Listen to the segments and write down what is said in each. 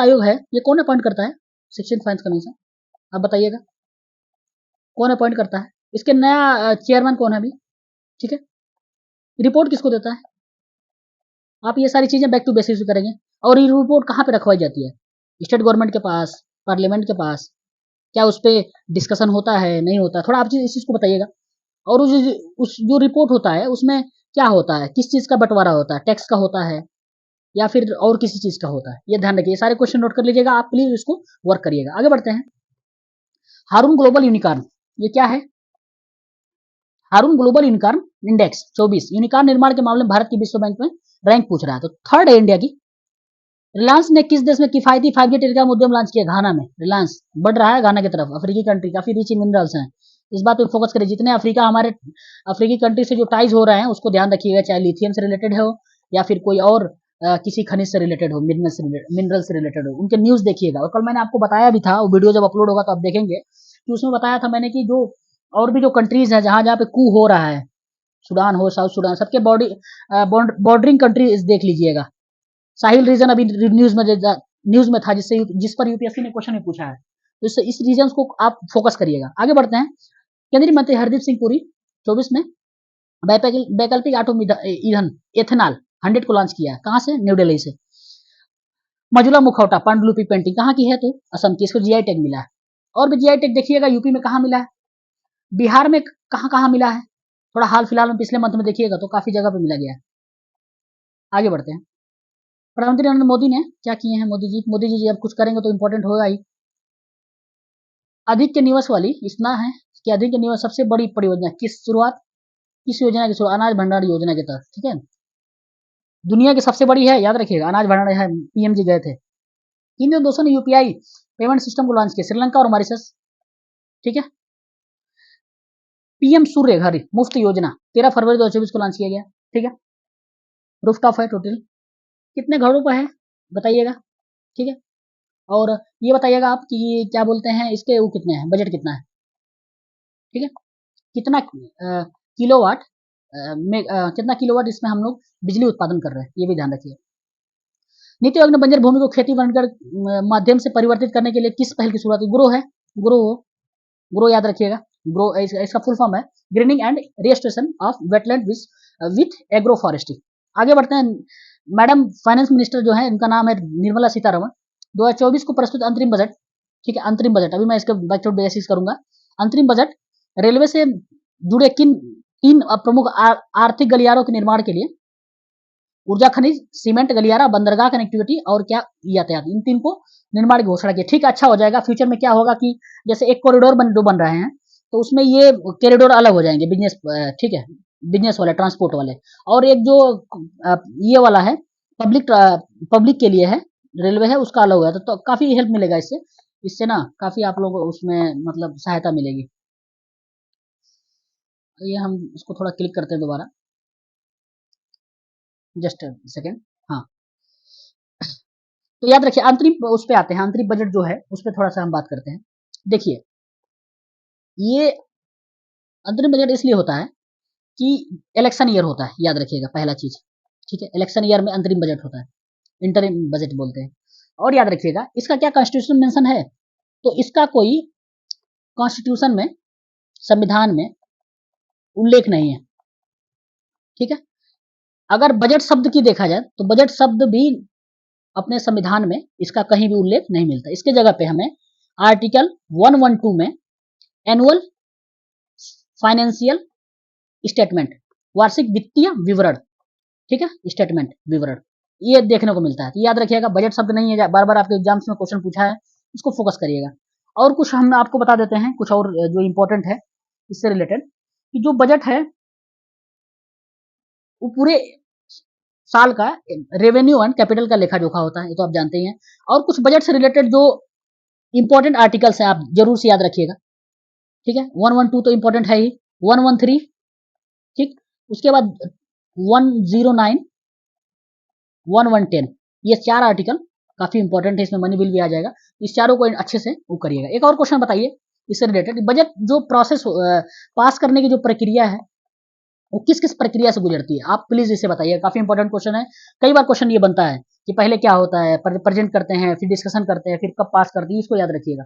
आयोग है ये कौन अपॉइंट करता है? शिक्षण फाइनेंस कमीशन, आप बताइएगा कौन अपॉइंट करता है? इसके नया चेयरमैन कौन है अभी? ठीक है, रिपोर्ट किसको देता है? आप ये सारी चीजें बैक टू बेसिस पे करेंगे। और ये रिपोर्ट कहाँ पे रखवाई जाती है? स्टेट गवर्नमेंट के पास, पार्लियामेंट के पास। क्या उस पर डिस्कशन होता है, नहीं होता? थोड़ा आप इस चीज को बताइएगा। और उस जो रिपोर्ट होता है उसमें क्या होता है, किस चीज का बंटवारा होता है, टैक्स का होता है या फिर और किसी चीज का होता है? ये ध्यान रखिए, सारे क्वेश्चन नोट कर लीजिएगा आप, प्लीज इसको वर्क करिएगा। आगे बढ़ते हैं। हारून ग्लोबल यूनिकॉर्न, ये क्या है? हारून ग्लोबल यूनिकॉर्न इंडेक्स 24 यूनिकॉर्न निर्माण के मामले में भारत की विश्व बैंक में रैंक पूछ रहा है, तो थर्ड है इंडिया की। रिलायंस ने किस देश में किफायती 5G टेलीकॉम उद्यम लॉन्च किया? घाना में। रिलायंस बढ़ रहा है घाना की तरफ, अफ्रीकी कंट्री, काफी रिच इन मिनरल्स हैं। इस बात पे फोकस करें, जितने अफ्रीका हमारे अफ्रीकी कंट्री से जो टाइज हो रहे हैं उसको ध्यान रखिएगा, चाहे लिथियम से रिलेटेड हो या फिर कोई और किसी खनिज से रिलेटेड हो, मिनरल से रिलेटेड हो, उनके न्यूज देखिएगा। और कल मैंने आपको बताया भी था, वो वीडियो जब अपलोड होगा तो आप देखेंगे कि उसमें बताया था मैंने कि जो और भी जो कंट्रीज है जहां जहां पे कू हो रहा है, सूडान हो, साउथ सूडान, सबके बॉर्डरिंग कंट्रीज देख लीजिएगा। साहिल रीजन अभी न्यूज में था, जिस पर यूपीएससी ने क्वेश्चन में पूछा है, तो इस रीजन को आप फोकस करिएगा। आगे बढ़ते हैं। केंद्रीय मंत्री हरदीप सिंह पुरी 24 में वैकल्पिक ऑटो ईंधन एथेनॉल 100 को लॉन्च किया है। कहां से? न्यू दिल्ली से। मजुला मुखौटा पांडुलिपि पेंटिंग कहाँ की है? तो असम की, इसको जीआई टैग मिला है। और भी जीआई टैग देखिएगा, यूपी में कहाँ मिला है, बिहार में कहाँ कहाँ मिला है, थोड़ा हाल फिलहाल में पिछले मंथ में देखिएगा तो काफी जगह पे मिला गया है। आगे बढ़ते हैं। प्रधानमंत्री नरेंद्र मोदी ने क्या किए हैं? मोदी जी अब कुछ करेंगे तो इंपॉर्टेंट होगा ही। अधिक निवास वाली इतना है कि अधिक निवास सबसे बड़ी परियोजना किस योजना की शुरुआत? अनाज भंडार योजना के तहत। ठीक है, दुनिया की सबसे बड़ी है, याद रखिएगा, अनाज भंडार है। पीएम जी गए थे। इन दोस्तों ने यूपीआई पेमेंट सिस्टम को लॉन्च किया, श्रीलंका और मॉरिशस। ठीक है, पीएम सूर्य घर मुफ्त योजना 13 फरवरी 2024 को लॉन्च किया गया। ठीक है, रूफटॉप है, टोटल कितने घरों पर है बताइएगा। ठीक है, और ये बताइएगा आप कि क्या बोलते हैं इसके, वो कितने हैं, बजट कितना है? ठीक है, कितना किलोवाट में कितना किलोवाट इसमें हम लोग बिजली उत्पादन कर रहे हैं, ये भी ध्यान रखिए। नीति आयोग ने बंजर भूमि को खेती बनकर माध्यम से परिवर्तित करने के लिए किस पहल की शुरुआत की? ग्रो है, ग्रो ग्रो याद रखिएगा। ग्रो इसका फुल फॉर्म है greening and restoration of wetland with agro forestry. आगे बढ़ते हैं। मैडम फाइनेंस मिनिस्टर जो है इनका नाम है निर्मला सीतारमण। 2024 को प्रस्तुत अंतरिम बजट, ठीक है, अंतरिम बजट अभी मैं इसका बैक टू बेसिक्स करूंगा। अंतरिम बजट रेलवे से जुड़े किन तीन प्रमुख आर्थिक गलियारों के निर्माण के लिए, ऊर्जा खनिज, सीमेंट गलियारा, बंदरगाह कनेक्टिविटी और क्या यातायात, इन तीन को निर्माण की घोषणा की। ठीक है, अच्छा हो जाएगा। फ्यूचर में क्या होगा कि जैसे एक कॉरिडोर जो बन रहे हैं तो उसमें ये कॉरिडोर अलग हो जाएंगे, बिजनेस, ठीक है, बिजनेस वाले, ट्रांसपोर्ट वाले। और एक जो ये वाला है पब्लिक पब्लिक के लिए है, रेलवे है, उसका अलग होगा। तो काफी हेल्प मिलेगा इससे, इससे ना काफी आप लोग उसमें मतलब सहायता मिलेगी। ये हम इसको थोड़ा क्लिक करते हैं दोबारा, जस्ट सेकेंड। हाँ, तो याद रखिए आंतरिक उस पे आते हैं, आंतरिक बजट जो है उस पर थोड़ा सा हम बात करते हैं। देखिए, ये अंतरिम बजट इसलिए होता है कि इलेक्शन ईयर होता है, याद रखिएगा पहला चीज। ठीक है, इलेक्शन ईयर में अंतरिम बजट होता है, इंटरिम बजट बोलते हैं। और याद रखिएगा इसका क्या कॉन्स्टिट्यूशन मेंशन है? तो इसका कोई कॉन्स्टिट्यूशन में, संविधान में उल्लेख नहीं है। ठीक है, अगर बजट शब्द की देखा जाए तो बजट शब्द भी अपने संविधान में इसका कहीं भी उल्लेख नहीं मिलता। इसके जगह पे हमें आर्टिकल 112 में एनुअल फाइनेंशियल स्टेटमेंट, वार्षिक वित्तीय विवरण, ठीक है, स्टेटमेंट विवरण, ये देखने को मिलता है। तो याद रखिएगा बजट शब्द नहीं है, बार बार आपके एग्जाम्स में क्वेश्चन पूछा है, इसको फोकस करिएगा। और कुछ हम आपको बता देते हैं, कुछ और जो इंपॉर्टेंट है इससे रिलेटेड, कि जो बजट है वो पूरे साल का रेवेन्यू एंड कैपिटल का लेखा जोखा होता है, ये तो आप जानते ही हैं। और कुछ बजट से रिलेटेड जो इंपॉर्टेंट आर्टिकल्स हैं आप जरूर से याद रखिएगा। ठीक है, 112 तो इंपॉर्टेंट है ही, 113, ठीक, उसके बाद 109, 1110, ये चार आर्टिकल काफी इंपॉर्टेंट है, इसमें मनी बिल भी आ जाएगा। इस चारों को अच्छे से वो करिएगा। एक और क्वेश्चन बताइए इससे रिलेटेड, बजट जो प्रोसेस पास करने की जो प्रक्रिया है वो किस किस प्रक्रिया से गुजरती है, आप प्लीज इसे बताइए। काफी इंपॉर्टेंट क्वेश्चन है, कई बार क्वेश्चन ये बनता है कि पहले क्या होता है, प्रेजेंट करते हैं, फिर डिस्कशन करते हैं, फिर कब पास करते हैं, इसको याद रखिएगा,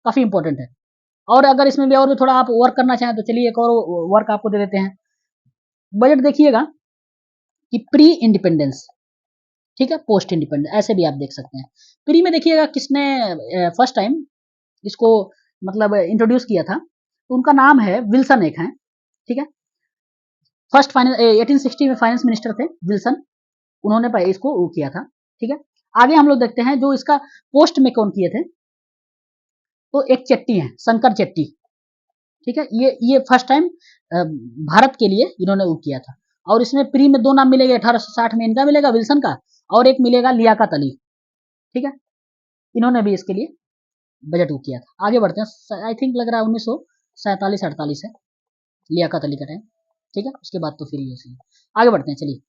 काफी इंपॉर्टेंट है। और अगर इसमें भी और भी थोड़ा आप वर्क करना चाहें तो चलिए एक और वर्क आपको दे देते हैं। बजट देखिएगा कि प्री इंडिपेंडेंस, ठीक है, पोस्ट इंडिपेंडेंस, ऐसे भी आप देख सकते हैं। प्री में देखिएगा किसने फर्स्ट टाइम इसको मतलब इंट्रोड्यूस किया था, तो उनका नाम है विल्सन एक है, ठीक है। फर्स्ट फाइनेंस 1860 में फाइनेंस मिनिस्टर थे विल्सन, उन्होंने इसको किया था, ठीक है। आगे हम लोग देखते हैं जो इसका पोस्ट में कौन किए थे, तो एक चेट्टी है, शंकर चेट्टी, ठीक है। ये फर्स्ट टाइम भारत के लिए इन्होंने वो किया था। और इसमें प्री में दो नाम मिलेंगे, 1860 में इनका मिलेगा विल्सन का, और एक मिलेगा लियाकत अली, ठीक है। इन्होंने भी इसके लिए बजट वो किया था। आगे बढ़ते हैं, आई थिंक लग रहा है 1947-48 है लियाकत अली का टाइम, ठीक है। उसके बाद तो फिर ये आगे बढ़ते हैं, चलिए।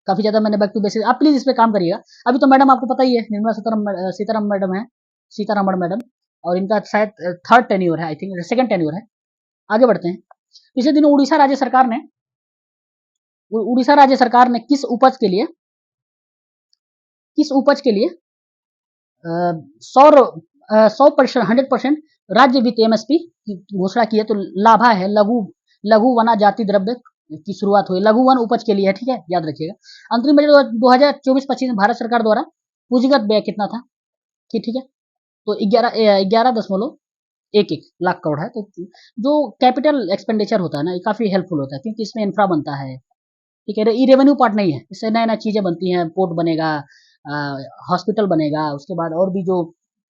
काफी ज्यादा मैंने बैक टू बेसिस, आप प्लीज इस पे काम करिएगा। अभी तो मैडम आपको पता ही है, निर्मला सीताराम मैडम है, सीतारामन मैडम, और इनका शायद थर्ड टेन्योर है, आई थिंक सेकंड टेन्योर है। आगे बढ़ते हैं। पिछले दिनों उड़ीसा राज्य सरकार ने किस उपज के लिए 100% 100% राज्य वित्त एमएसपी की घोषणा की है, तो लाभा है, लघु वना जाति द्रव्य की शुरुआत हुई, लघु वन उपज के लिए है, ठीक है, याद रखिएगा। अंतरिम बजट 2024-25 में भारत सरकार द्वारा पूंजीगत व्यय कितना था, कि ठीक है, तो 11.11 लाख करोड़ है। तो जो कैपिटल एक्सपेंडिचर होता है ना, ये काफी हेल्पफुल होता है, क्योंकि इसमें इंफ्रा बनता है, ठीक है। ये रेवेन्यू पार्ट नहीं है, इससे नए नए चीजें बनती हैं, पोर्ट बनेगा, हॉस्पिटल बनेगा, उसके बाद और भी जो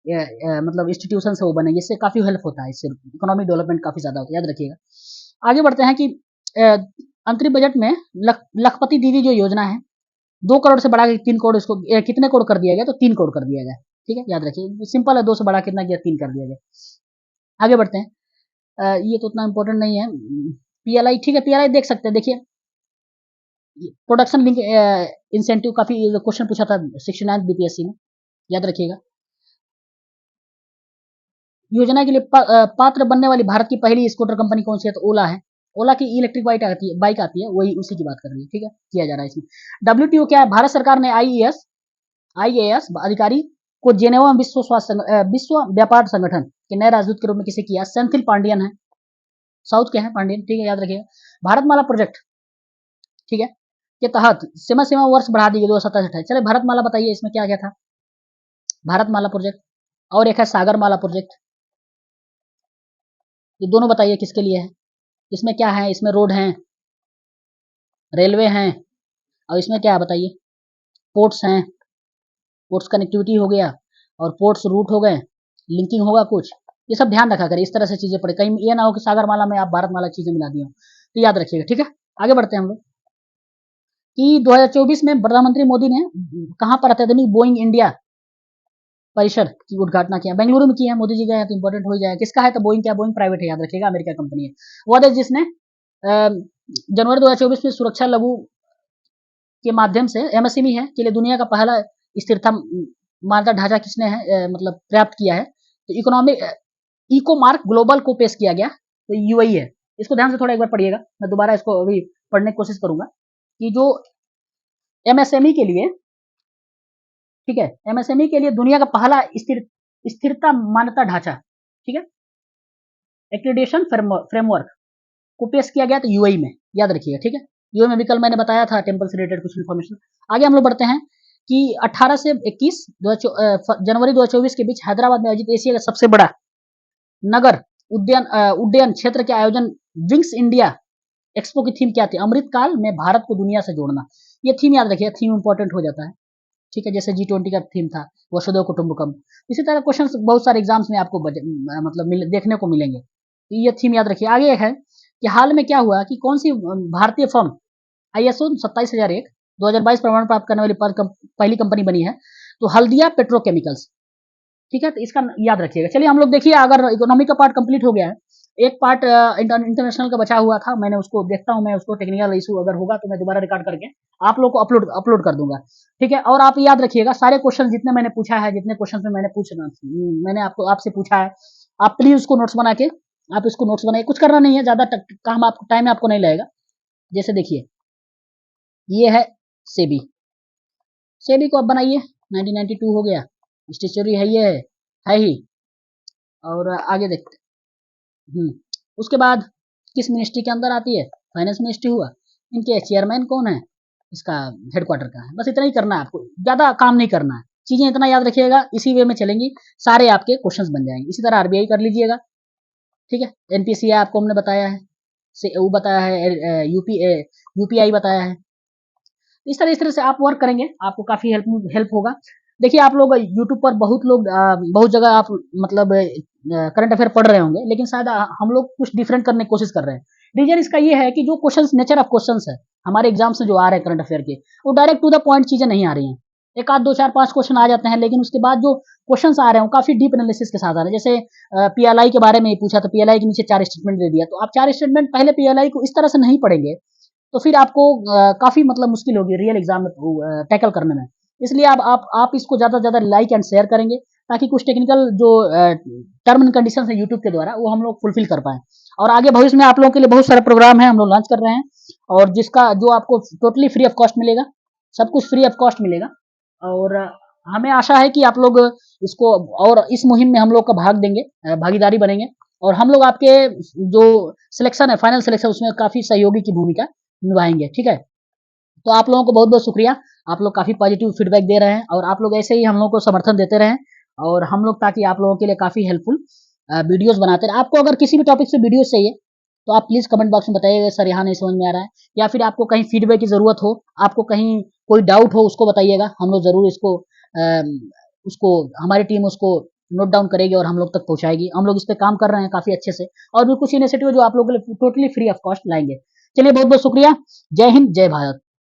मतलब इंस्टीट्यूशन है वो बनेंगे, इससे काफी हेल्प होता है, इससे इकोनॉमिक डेवलपमेंट काफी ज्यादा होता है, याद रखिएगा। आगे बढ़ते हैं कि अंतरिम बजट में लखपति दीदी जो योजना है, 2 करोड़ से बढ़ा के 3 करोड़, इसको कितने करोड़ कर दिया गया, तो 3 करोड़ कर दिया गया, ठीक है, याद रखिए। सिंपल है, 2 से बढ़ा कितना किया, 3 कर दिया गया। आगे बढ़ते हैं, ये तो उतना इंपॉर्टेंट नहीं है, पीएलआई, ठीक है, पीएलआई देख सकते हैं। देखिए प्रोडक्शन लिंक इंसेंटिव, काफी क्वेश्चन पूछा था 69 बीपीएससी में, याद रखिएगा। योजना के लिए पात्र बनने वाली भारत की पहली स्कूटर कंपनी कौन सी है, तो ओला है। ओला की इलेक्ट्रिक बाइक आती है, वही उसी की बात कर रही है, ठीक है, किया जा रहा है इसमें। डब्ल्यूटीओ क्या है, भारत सरकार ने आईएएस अधिकारी को जेनेवा विश्व व्यापार संगठन के नए राजदूत के रूप में किसे किया, सेंथिल पांडियन है, साउथ के हैं पांडियन, ठीक है, याद रखिएगा। भारतमाला प्रोजेक्ट, ठीक है, के तहत सीमा वर्ष बढ़ा दी गई 2027-28। चले भारतमाला बताइए, इसमें क्या क्या था, भारतमाला प्रोजेक्ट, और एक है सागरमाला प्रोजेक्ट, ये दोनों बताइए किसके लिए है, इसमें क्या है, इसमें रोड है, रेलवे हैं, और इसमें क्या है बताइए, पोर्ट्स हैं, पोर्ट्स कनेक्टिविटी हो गया, और पोर्ट्स रूट हो गए, लिंकिंग होगा कुछ, ये सब ध्यान रखा करें, इस तरह से चीजें पढ़े, कहीं ये ना हो कि सागरमाला में आप भारतमाला चीजें मिला दी हो, तो याद रखिएगा, ठीक है। आगे बढ़ते हैं हम लोग कि 2024 में प्रधानमंत्री मोदी ने कहां पर अत्याधुनिक बोइंग इंडिया परिसर की उद्घाटना किया, बेंगलुरु में किया है, मोदी जी गए हैं तो इंपॉर्टेंट हो जाएगा। किसका है, तो बोइंग क्या, बोइंग प्राइवेट है, याद रखिएगा, अमेरिका कंपनी है। वो देश जिसने जनवरी 2024 में सुरक्षा लघु के माध्यम से एमएसएमई है के लिए दुनिया का पहला स्थिरता मानता ढांचा किसने है मतलब प्राप्त किया है, तो इकोनॉमिक इको मार्क ग्लोबल को पेश किया गया, तो यूएई है। इसको ध्यान से थोड़ा एक बार पढ़िएगा, मैं दोबारा इसको अभी पढ़ने की कोशिश करूंगा कि जो एमएसएमई के लिए, ठीक है, एमएसएमई के लिए दुनिया का पहला स्थिरता मान्यता ढांचा, ठीक है, एक्रीडेशन फ्रेमवर्क को पेश किया गया, तो यूएई में, याद रखिएगा, ठीक है। यूएई में भी कल मैंने बताया था टेम्पल से रिलेटेड कुछ इन्फॉर्मेशन। आगे हम लोग बढ़ते हैं कि 18 से 21 जनवरी 2024 के बीच हैदराबाद में आयोजित एशिया का सबसे बड़ा नगर उड्डयन क्षेत्र के आयोजन विंग्स इंडिया एक्सपो की थीम क्या थी, अमृत काल में भारत को दुनिया से जोड़ना। ये थीम याद रखिए, थीम इंपॉर्टेंट हो जाता है, ठीक है, जैसे G20 का थीम था वसुधैव कुटुंबकम। इसी तरह क्वेश्चंस बहुत सारे एग्जाम्स में आपको मतलब देखने को मिलेंगे, तो ये थीम याद रखिए। आगे एक है कि हाल में क्या हुआ कि कौन सी भारतीय फर्म ISO 27001 2022 प्रमाण प्राप्त करने वाली पहली कंपनी बनी है, तो हल्दिया पेट्रोकेमिकल्स, ठीक है, तो इसका याद रखिएगा। चलिए हम लोग देखिए, अगर इकोनॉमी का पार्ट कंप्लीट हो गया है, एक पार्ट इंटरनेशनल का बचा हुआ था, मैंने उसको देखता हूं, मैं उसको टेक्निकल इशू अगर होगा तो मैं दोबारा रिकॉर्ड करके आप लोग को अपलोड कर दूंगा, ठीक है। और आप याद रखिएगा सारे क्वेश्चन जितने मैंने पूछा है, जितने क्वेश्चन में मैंने आपसे पूछा है, आप प्लीज उसको नोट्स बना के, आप इसको नोट्स बनाइए, कुछ करना नहीं है, ज्यादा काम आपको टाइम आपको नहीं लगेगा, जैसे देखिए ये है सेबी, सेबी को आप बनाइए, 1992 हो गया, स्टेचुरी है ये है ही। और आगे देखते उसके बाद किस मिनिस्ट्री के अंदर आती है, फाइनेंस मिनिस्ट्री हुआ। इनके चेयरमैन कौन है, इसका हेडक्वार्टर का है। बस इतना ही करना है आपको, ज़्यादा काम नहीं करना है, चीज़ें इतना याद रखिएगा, इसी वे में चलेंगी, सारे आपके क्वेश्चंस बन जाएंगे। इसी तरह आरबीआई कर लीजिएगा, ठीक है। एनपीसीआई आपको हमने बताया है, वो बताया है, यूपीआई बताया है। इस तरह से आप वर्क करेंगे, आपको काफ़ी हेल्प होगा। देखिए आप लोग यूट्यूब पर बहुत लोग बहुत जगह आप मतलब करंट अफेयर पढ़ रहे होंगे, लेकिन शायद हम लोग कुछ डिफरेंट करने की कोशिश कर रहे हैं। रीजन इसका ये है कि जो क्वेश्चंस, नेचर ऑफ क्वेश्चंस है हमारे एग्जाम्स में जो आ रहे हैं करंट अफेयर के, वो डायरेक्ट टू द पॉइंट चीजें नहीं आ रही हैं। एक आध दो चार पांच क्वेश्चन आ जाते हैं, लेकिन उसके बाद जो क्वेश्चंस आ रहे हैं वो काफी डीप एनालिसिस के साथ आ रहे हैं। जैसे पीएलआई के बारे में पूछा, तो पीएलआई के नीचे 4 स्टेटमेंट दे दिया, तो आप 4 स्टेटमेंट पहले पीएलआई को इस तरह से नहीं पढ़ेंगे, तो फिर आपको काफी मतलब मुश्किल होगी रियल एग्जाम में टैकल करने में। इसलिए आप इसको ज़्यादा से ज़्यादा लाइक एंड शेयर करेंगे, ताकि कुछ टेक्निकल जो टर्म एंड कंडीशन है यूट्यूब के द्वारा, वो हम लोग फुलफिल कर पाएँ। और आगे भविष्य में आप लोगों के लिए बहुत सारे प्रोग्राम हैं, हम लोग लॉन्च कर रहे हैं, और जिसका जो आपको टोटली फ्री ऑफ कॉस्ट मिलेगा, सब कुछ फ्री ऑफ कॉस्ट मिलेगा। और हमें आशा है कि आप लोग इसको, और इस मुहिम में हम लोग का भाग देंगे, भागीदारी बनेंगे, और हम लोग आपके जो सिलेक्शन है, फाइनल सिलेक्शन, उसमें काफ़ी सहयोगी की भूमिका निभाएंगे, ठीक है। तो आप लोगों को बहुत बहुत शुक्रिया, आप लोग काफ़ी पॉजिटिव फीडबैक दे रहे हैं, और आप लोग ऐसे ही हम लोग को समर्थन देते रहें, और हम लोग ताकि आप लोगों के लिए काफ़ी हेल्पफुल वीडियोस बनाते रहें। आपको अगर किसी भी टॉपिक से वीडियोस चाहिए, तो आप प्लीज़ कमेंट बॉक्स में बताइएगा, सर यहाँ नहीं समझ में आ रहा है, या फिर आपको कहीं फीडबैक की ज़रूरत हो, आपको कहीं कोई डाउट हो, उसको बताइएगा। हम लोग ज़रूर उसको हमारी टीम उसको नोट डाउन करेगी और हम लोग तक पहुँचाएगी। हम लोग इस पे काम कर रहे हैं काफ़ी अच्छे से, और भी कुछ इनिशिएटिव जो आप लोगों के लिए टोटली फ्री ऑफ कॉस्ट लाएंगे। चलिए बहुत बहुत शुक्रिया, जय हिंद, जय भारत।